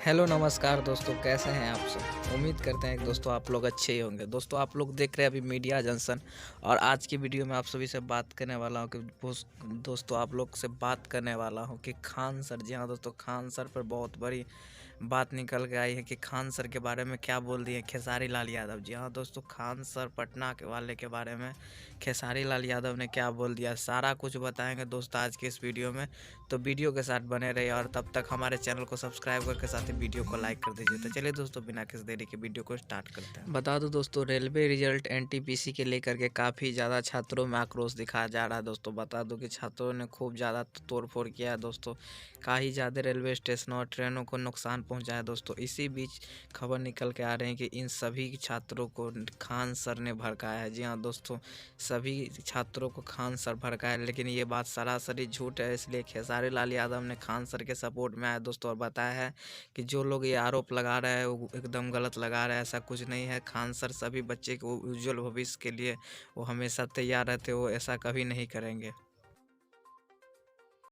Hello नमस्कार दोस्तों, कैसे हैं आप सब। उम्मीद करते हैं कि दोस्तों आप लोग अच्छे ही होंगे। दोस्तों आप लोग देख रहे हैं अभी मीडिया जंक्शन, और आज की वीडियो में आप सभी से बात करने वाला हूं कि दोस्तों आप लोग से बात करने वाला हूं कि खान सर, जी हाँ दोस्तों, खान सर पर बहुत बड़ी बात निकल के आई है कि खान सर के बारे में क्या बोल दिए खेसारी लाल यादव। जी हाँ दोस्तों, खान सर पटना के वाले के बारे में खेसारी लाल यादव ने क्या बोल दिया, सारा कुछ बताएंगे दोस्तों आज के इस वीडियो में। तो वीडियो के साथ बने रहिए और तब तक हमारे चैनल को सब्सक्राइब करके साथ ही वीडियो को लाइक कर दीजिए। तो चलिए दोस्तों, बिना किसी देरी के वीडियो को स्टार्ट करते हैं। बता दो दोस्तों, रेलवे रिजल्ट एनटीपीसी के लेकर के काफ़ी ज़्यादा छात्रों में आक्रोश दिखाया जा रहा है। दोस्तों बता दो कि छात्रों ने खूब ज़्यादा तोड़फोड़ किया है दोस्तों, काफ़ी ज़्यादा रेलवे स्टेशनों और ट्रेनों को नुकसान पहुँचा है दोस्तों। इसी बीच खबर निकल के आ रही है कि इन सभी छात्रों को खान सर ने भड़काया है। जी हाँ दोस्तों, सभी छात्रों को खान सर भड़काया, लेकिन ये बात सरासरी झूठ है। इसलिए खेसारी लाल यादव ने खान सर के सपोर्ट में आया दोस्तों, और बताया है कि जो लोग ये आरोप लगा रहे हैं वो एकदम गलत लगा रहे हैं, ऐसा कुछ नहीं है। खान सर सभी बच्चे को उज्जवल भविष्य के लिए वो हमेशा तैयार रहते, वो ऐसा कभी नहीं करेंगे।